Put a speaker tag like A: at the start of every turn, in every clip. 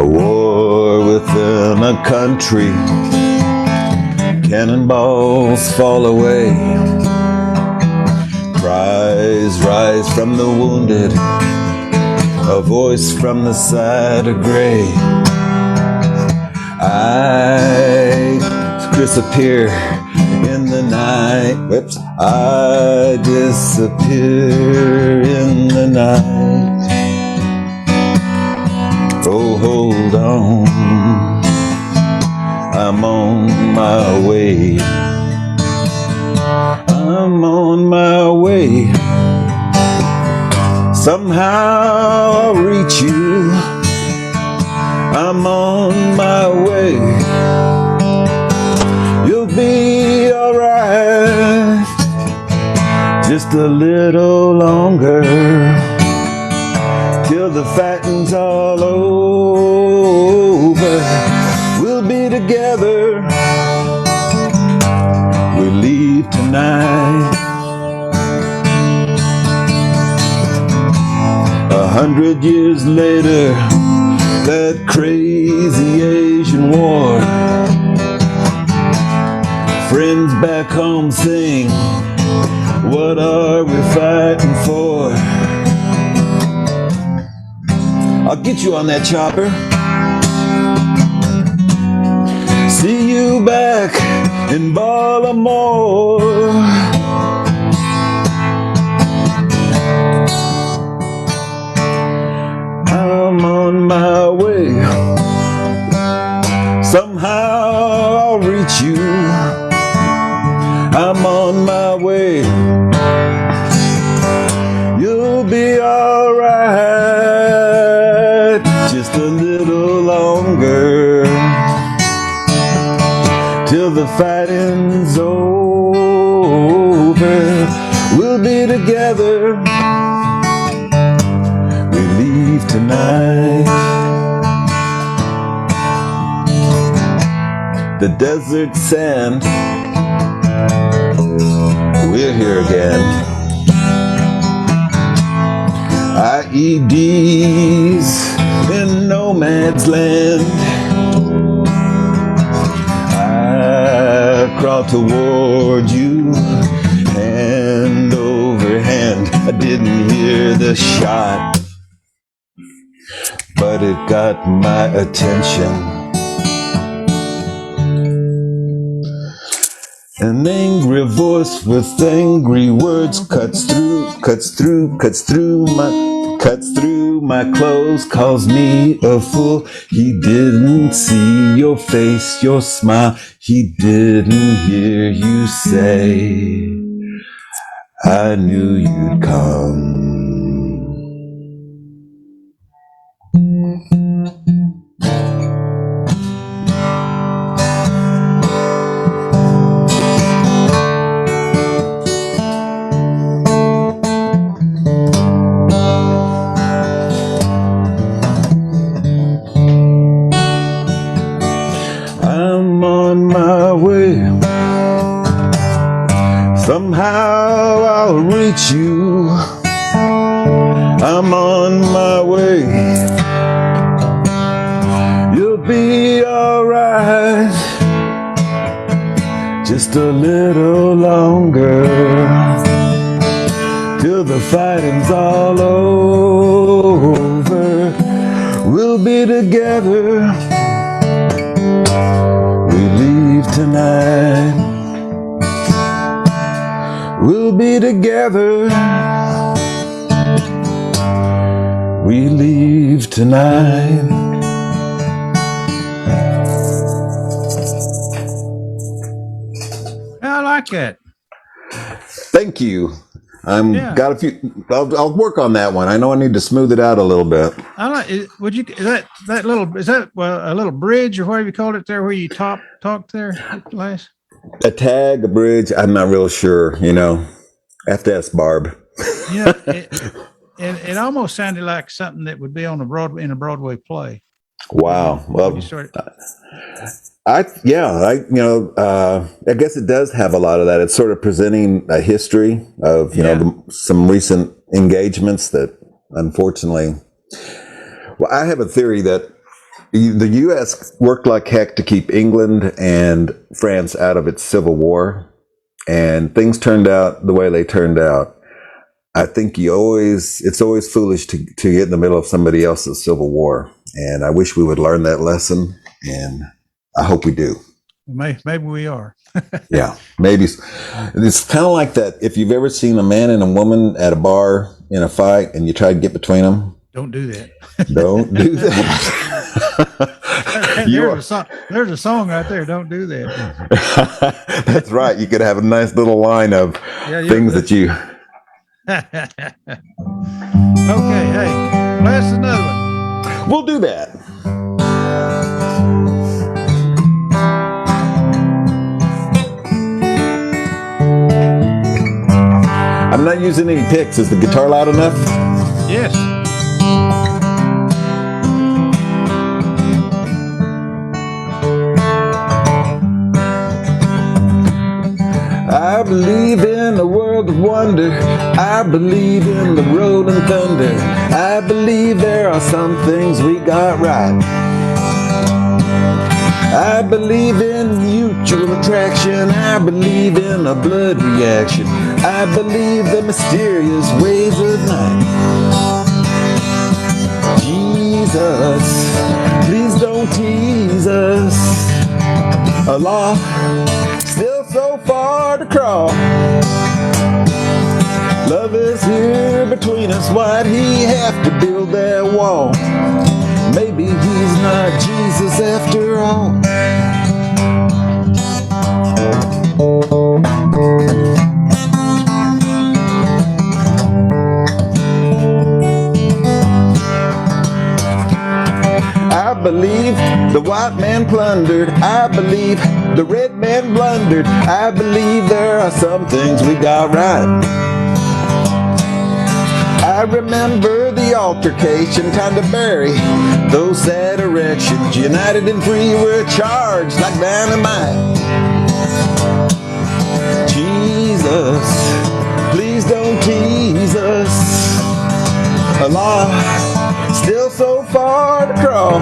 A: A war within a country. Cannonballs fall away. Cries rise from the wounded. A voice from the side of gray. I disappear in the night. Whoops. I disappear in the night. Oh, hold on. I'm on my way. I'm on my way. Somehow I'll reach you. I'm on my way. You'll be alright. Just a little longer till the fighting's all over. We'll be together. We leave tonight. 100 years later, that crazy Asian war. Friends back home sing, what are we fighting for? I'll get you on that chopper. See you back in Baltimore. I'm on my way. Somehow I'll reach you. I'm on my way. You'll be alright. Just a little longer till the fighting's over. We'll be together. We leave tonight. The desert sand. We're here again. IEDs in no man's land. I crawl toward you, hand over hand. I didn't hear the shot, but it got my attention. An angry voice with angry words cuts through my clothes, calls me a fool. He didn't see your face, your smile. He didn't hear you say, I knew you'd come. I'm on my way. Somehow I'll reach you. I'm on my way. You'll be alright. Just a little longer till the fighting's all over. We'll be together. We leave tonight. We'll be together. We leave tonight.
B: I like that.
A: Thank you. Got a few. I'll work on that one. I know I need to smooth it out a little bit.
B: I like. Would you? Is that little? Is that a little bridge or whatever you called it there, where you talk there, Les?
A: A tag, a bridge. I'm not real sure. You know, I have to ask Barb.
B: You know, it almost sounded like something that would be on a Broadway play.
A: Wow. Well, I guess it does have a lot of that. It's sort of presenting a history of, some recent engagements that unfortunately, well, I have a theory that the U.S. worked like heck to keep England and France out of its civil war, and things turned out the way they turned out. I think it's always foolish to get in the middle of somebody else's civil war, and I wish we would learn that lesson, and I hope we do.
B: Maybe we are.
A: Yeah, maybe. It's kind of like that. If you've ever seen a man and a woman at a bar in a fight, and you try to get between them,
B: don't do that.
A: Don't do that.
B: There's a song right there. Don't do that.
A: That's right. You could have a nice little line of things that you.
B: Okay, hey, that's another one.
A: We'll do that. I'm not using any picks. Is the guitar loud enough?
B: Yes.
A: I believe in a world of wonder. I believe in the rolling thunder. I believe there are some things we got right. I believe in mutual attraction. I believe in a blood reaction. I believe the mysterious ways of night. Jesus, please don't tease us. A law still so far to crawl. Love is here between us. Why'd he have to build that wall? Maybe he's not Jesus after all. I believe the white man plundered. I believe the red man blundered. I believe there are some things we got right. I remember the altercation, time to bury those sad erections. United and free, we're charged like dynamite. Jesus, please don't tease us. A law still so far to crawl.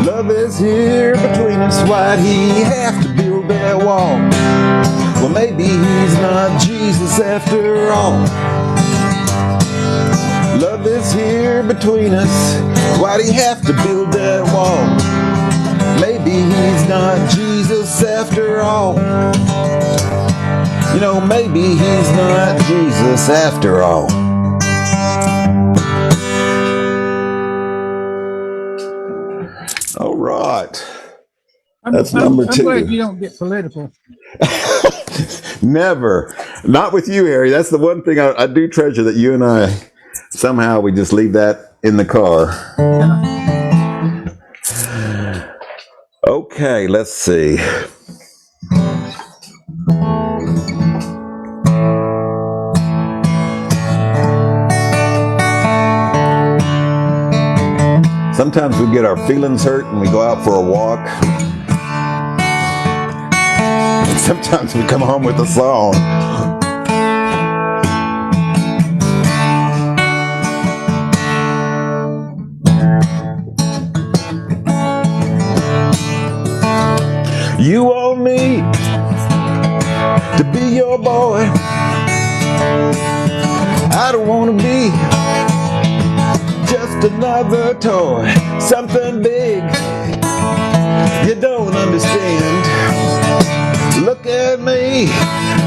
A: Love is here between us. Why'd he have to build that wall? Well, maybe he's not Jesus after all. Love is here between us. Why'd he have to build that wall? Maybe he's not Jesus after all. You know, maybe he's not Jesus after all. All right. That's number 2.
B: I'm glad you don't get political.
A: Never. Not with you, Harry. That's the one thing I do treasure, that you and I, somehow we just leave that in the car. Okay, let's see. Sometimes we get our feelings hurt and we go out for a walk. And sometimes we come home with a song. You want me to be your boy. I don't want to be just another toy, something big you don't understand. Look at me,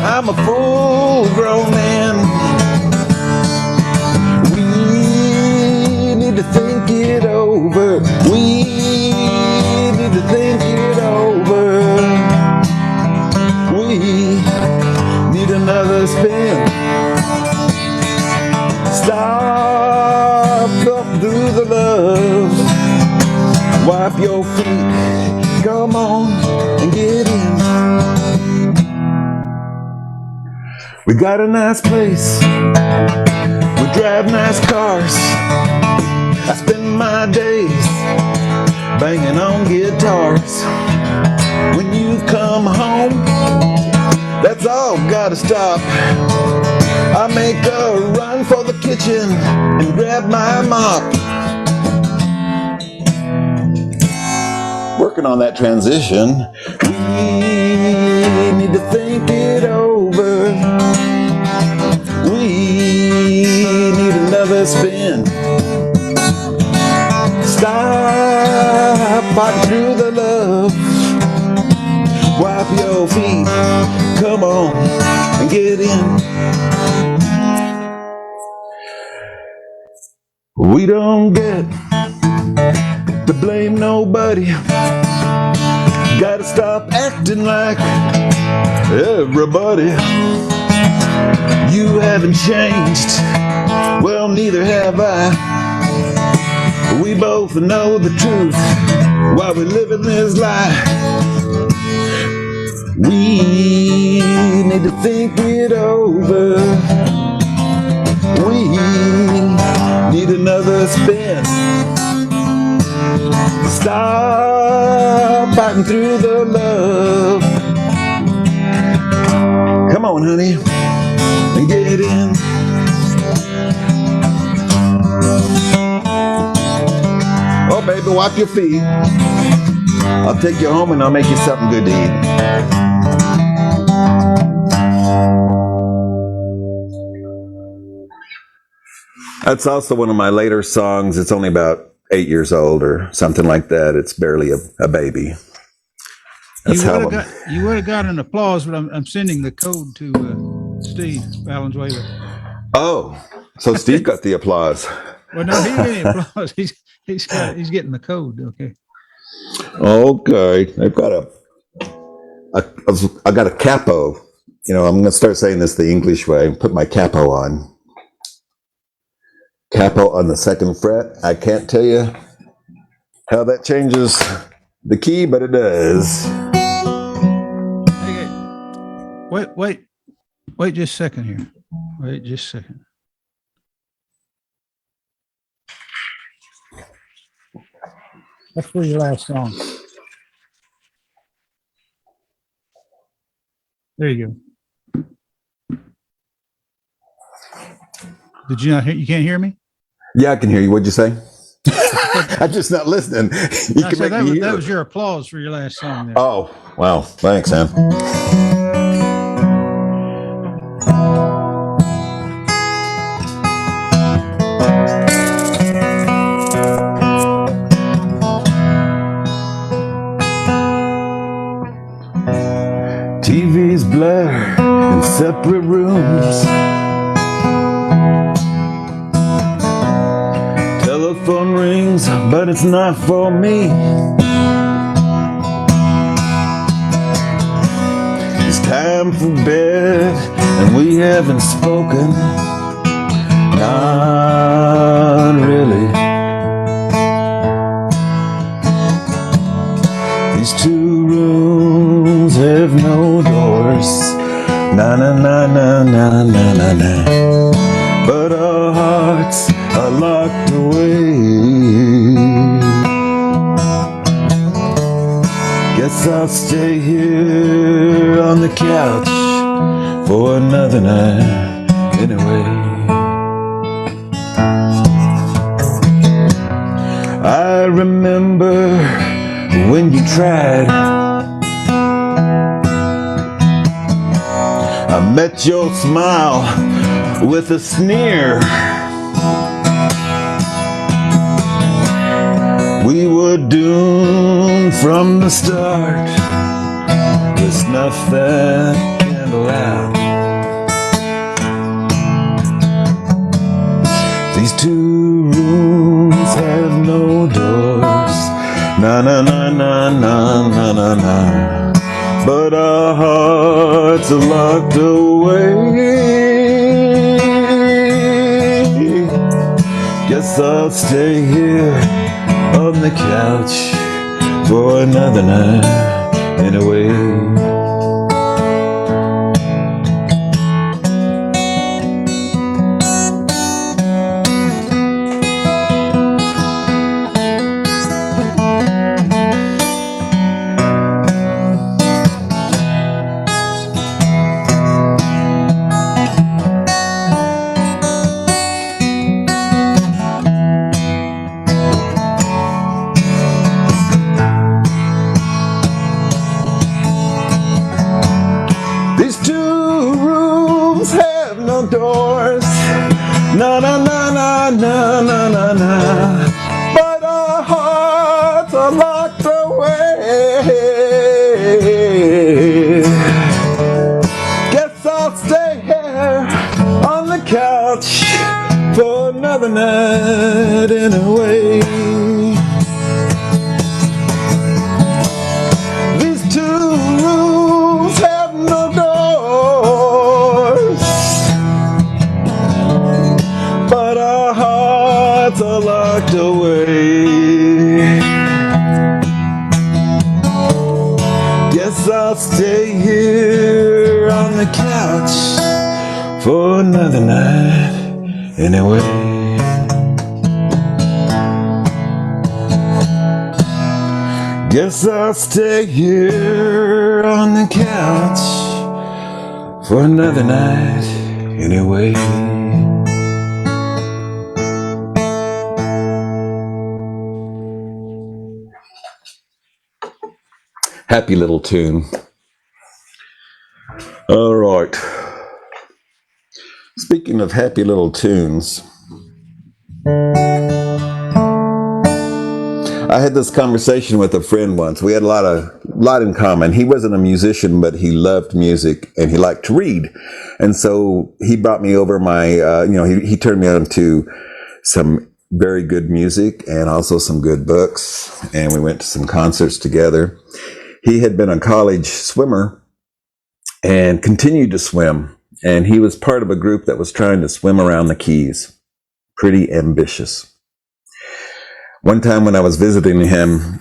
A: I'm a full-grown man. We need to think it over. We need to think it over. We need another spin. Stop up through the love. Wipe your feet. Come on and get in. We got a nice place. We drive nice cars. I spend my days banging on guitars. When you come home, that's all gotta stop. I make a run for the kitchen and grab my mop. working on that transition. We need to think it over. We need another spin. Stop fighting through the love. Wipe your feet. Come on and get in. We don't get to blame nobody. Gotta stop acting like everybody. You haven't changed, well, neither have I. We both know the truth while we live in this lie. We need to think it over. We need another spin. Stop fighting through the love. Come on, honey, and get in. Oh, baby, wipe your feet. I'll take you home and I'll make you something good to eat. That's also one of my later songs. It's only about 8 years old or something like that. It's barely a baby. That's
B: you would have got an applause, but I'm sending the code to Steve Valenzuela.
A: Oh, so Steve got the applause.
B: Well, no, he didn't get applause. He's getting the code. Okay.
A: Okay, I got a capo. You know, I'm going to start saying this the English way. Put my capo on. Capo on the 2nd fret. I can't tell you how that changes the key, but it does.
B: Okay. Wait just a second here. Wait just a second. That's for your last song. There you go. Did you not hear? You can't hear me?
A: Yeah, I can hear you. What'd you say? I'm just not listening.
B: That was your applause for your last song there.
A: Oh, wow. Thanks, man. TV's blur in separate rooms. Telephone rings, but it's not for me. It's time for bed, and we haven't spoken. Not really. These 2 rooms have no doors. Na na na na na na na na. But our hearts are locked away. Guess I'll stay here on the couch for another night anyway. I remember when you tried. I met your smile with a sneer. We were doomed from the start. We snuff that candle out. These 2 rooms have no doors. Na na na na na na na na. But our hearts are locked away. Guess I'll stay here on the couch for another night anyway. another night anyway. These two rooms have no doors, but our hearts are locked away. Guess I'll stay here on the couch for another night anyway. Guess I'll stay here on the couch for another night anyway. Happy little tune. All right. Speaking of happy little tunes, I had this conversation with a friend once. We had a lot in common. He wasn't a musician, but he loved music and he liked to read. And so he brought me over he turned me on to some very good music and also some good books. And we went to some concerts together. He had been a college swimmer and continued to swim. And he was part of a group that was trying to swim around the Keys. Pretty ambitious. One time when I was visiting him,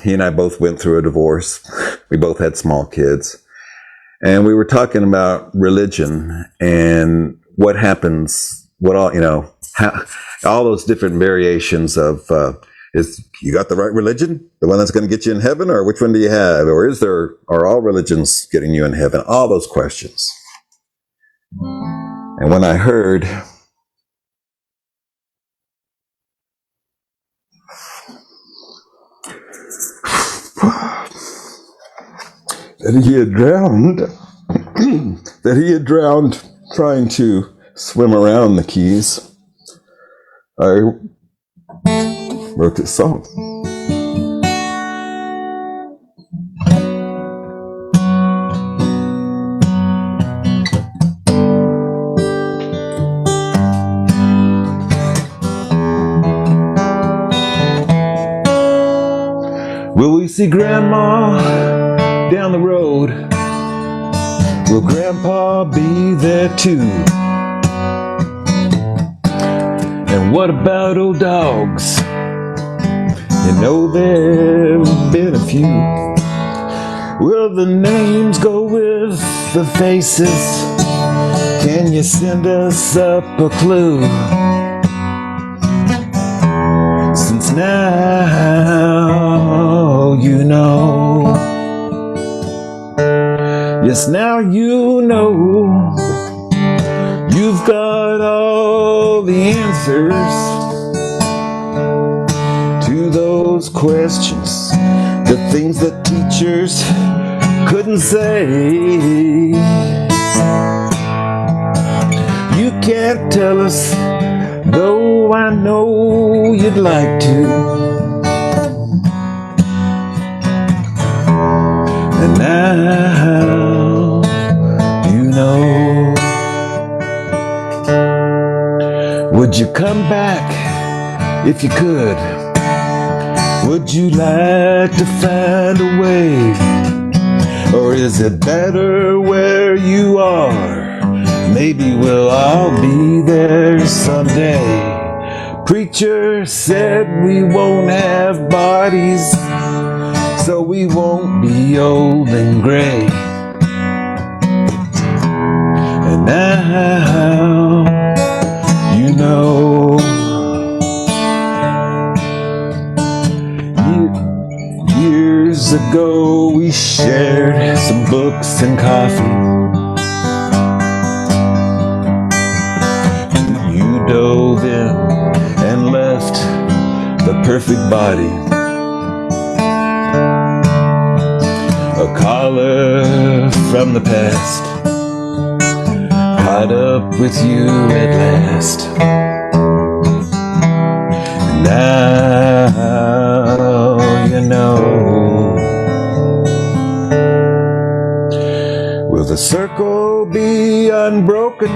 A: he and I both went through a divorce. We both had small kids. And we were talking about religion and what happens, all those different variations of, is you got the right religion? The one that's going to get you in heaven? Or which one do you have? Or are all religions getting you in heaven? All those questions. And when I heard that he had drowned trying to swim around the Keys, I wrote this song. Will we see Grandma down the road? Will Grandpa be there too? And what about old dogs? You know there've been a few. Will the names go with the faces? Can you send us up a clue? Since now you know. Yes, now you know. You've got all the answers to those questions, the things that teachers couldn't say. You can't tell us, though I know you'd like to. And now you know. Would you come back if you could? Would you like to find a way? Or is it better where you are? Maybe we'll all be there someday. Preacher said we won't have bodies, so we won't be old and gray. And now you know. Years ago we shared some books and coffee. You dove in and left the perfect body. A collar from the past, caught up with you at last. And now you know. Will the circle be unbroken?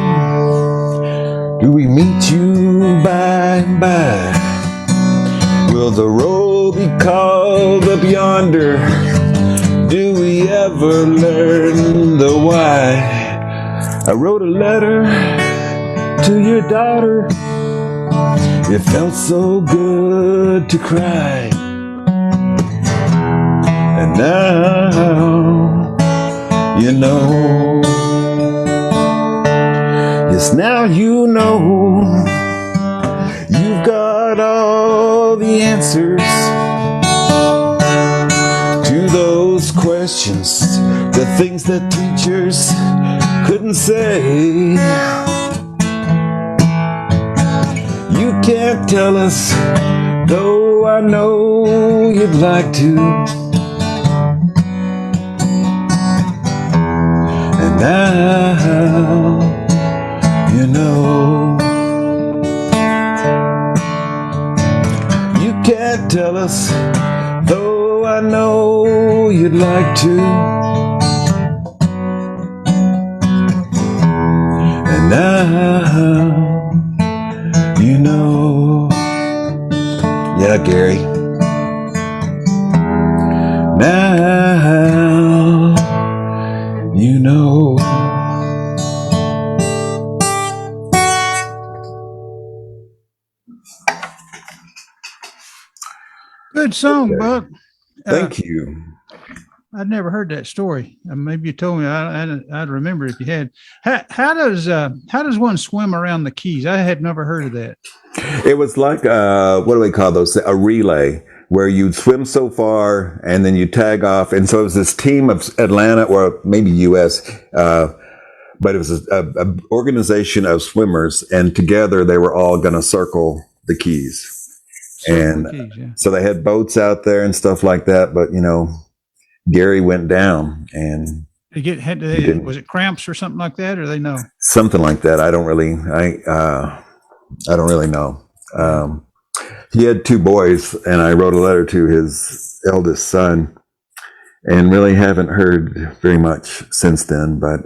A: Do we meet you by and by? Will the road be called up yonder? Do we ever learn the why? I wrote a letter to your daughter. It felt so good to cry. And now, you know. Yes, now you know. You've got all the answers to those questions, the things that teachers couldn't say. You can't tell us, though I know you'd like to. And now, you know. You can't tell us, though I know you'd like to. And now, you know. Yeah, Gary. Now, you know.
B: Good song,
A: Okay.
B: Buck.
A: Thank you.
B: I'd never heard that story. Maybe you told me. I'd remember if you had. How does one swim around the keys? I had never heard of that.
A: It was like what do they call those? A relay, where you'd swim so far and then you tag off. And so it was this team of Atlanta or maybe U.S., but it was a organization of swimmers, and together they were all going to circle the keys. And so they had boats out there and stuff like that. But, you know, Gary went down and
B: was it cramps or something like that, or they know? Something
A: like that. I don't really know. He had 2 boys, and I wrote a letter to his eldest son, and really haven't heard very much since then. But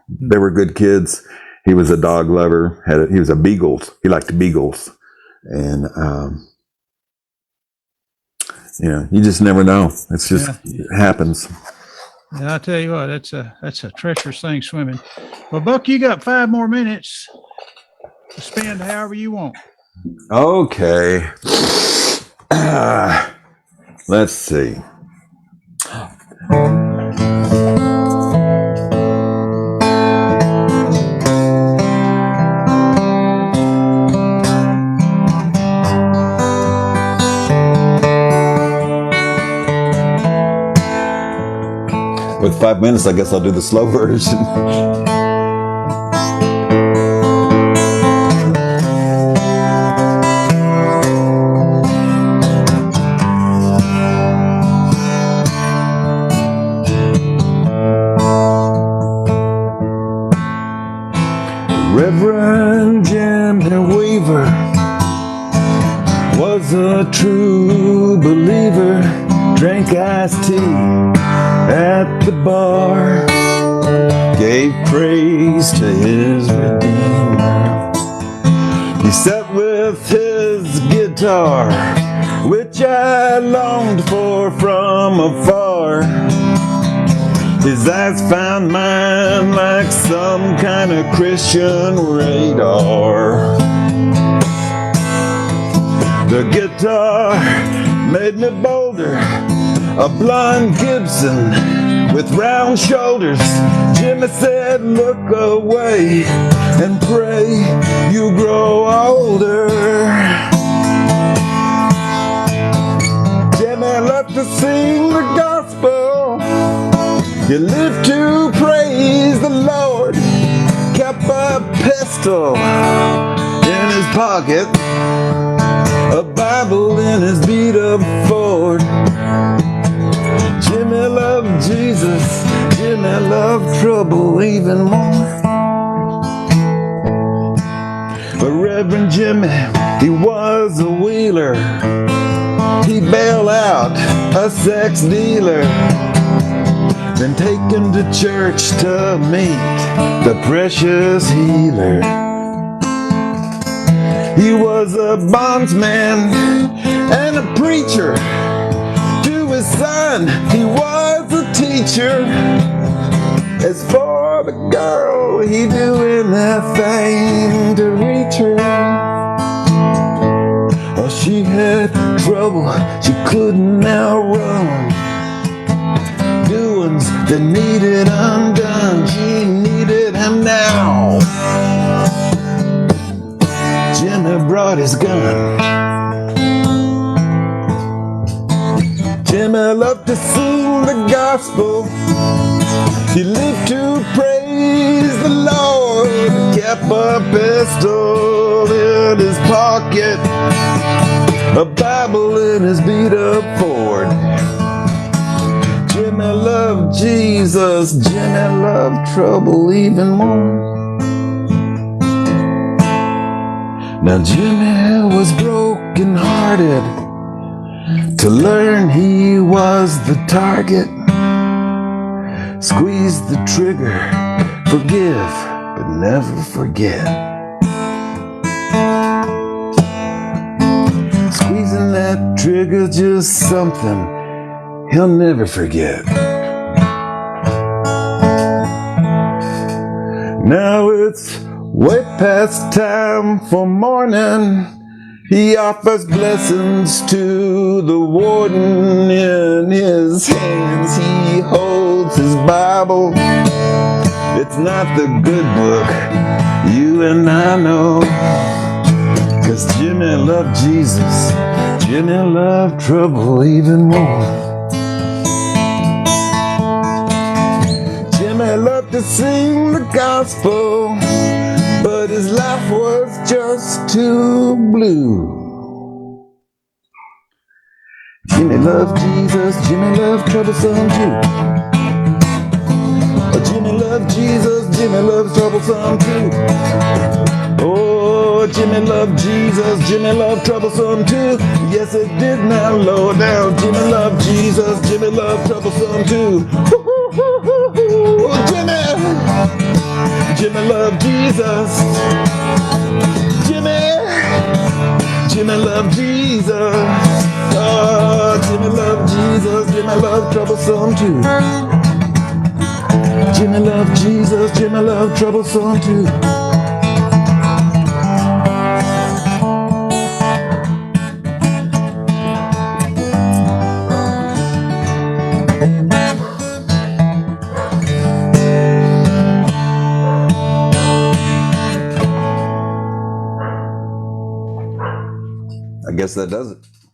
A: they were good kids. He was a dog lover. He was a beagles. He liked beagles, and you know, you just never know. It's just it happens.
B: Yeah, I'll tell you what, that's a treacherous thing, swimming. Well, Buck, you got 5 more minutes to spend however you want.
A: Okay. Let's see. With 5 minutes, I guess I'll do the slow version. Reverend Jimmy Weaver was a true believer, drank iced tea at the bar, gave praise to his Redeemer. He sat with his guitar, which I longed for from afar. His eyes found mine like some kind of Christian radar. The guitar made me bolder, a blonde Gibson with round shoulders. Jimmy said, look away and pray you grow older. Jimmy loved to sing the gospel. He lived to praise the Lord. Kept a pistol in his pocket, a Bible in his beat-up Ford. Jimmy loved Jesus, Jimmy loved trouble even more. But Reverend Jimmy, he was a wheeler. He bailed out a sex dealer, then taken to church to meet the precious healer. He was a bondsman and a preacher. To his son, he was a teacher. As for the girl, he doing anything to reach her. Oh, she had trouble she couldn't outrun. Doings that needed undone. She needed him now. Jimmy brought his gun. Jimmy loved to sing the gospel. He lived to praise the Lord. He kept a pistol in his pocket, a Bible in his beat-up Ford. Jimmy loved Jesus. Jimmy loved trouble even more. Now Jimmy was broken-hearted to learn he was the target. Squeeze the trigger, forgive, but never forget. Squeezing that trigger's just something he'll never forget. Now it's way past time for morning. He offers blessings to the warden. In his hands he holds his Bible. It's not the good book you and I know, 'cause Jimmy loved Jesus. Jimmy loved trouble even more. Jimmy loved to sing the gospel, but his life was just too blue. Jimmy loved Jesus, Jimmy loved troublesome too. Jimmy loved Jesus, Jimmy loves troublesome too. Oh, Jimmy loved Jesus, Jimmy loved troublesome too. Yes, it did now, low down. Jimmy loved Jesus, Jimmy loved troublesome too. Jimmy, Jimmy loved Jesus. Jimmy loved Jesus. Oh, Jimmy loved Jesus. Jimmy loved troublesome too. Jimmy loved Jesus. Jimmy loved troublesome too. I guess that does it.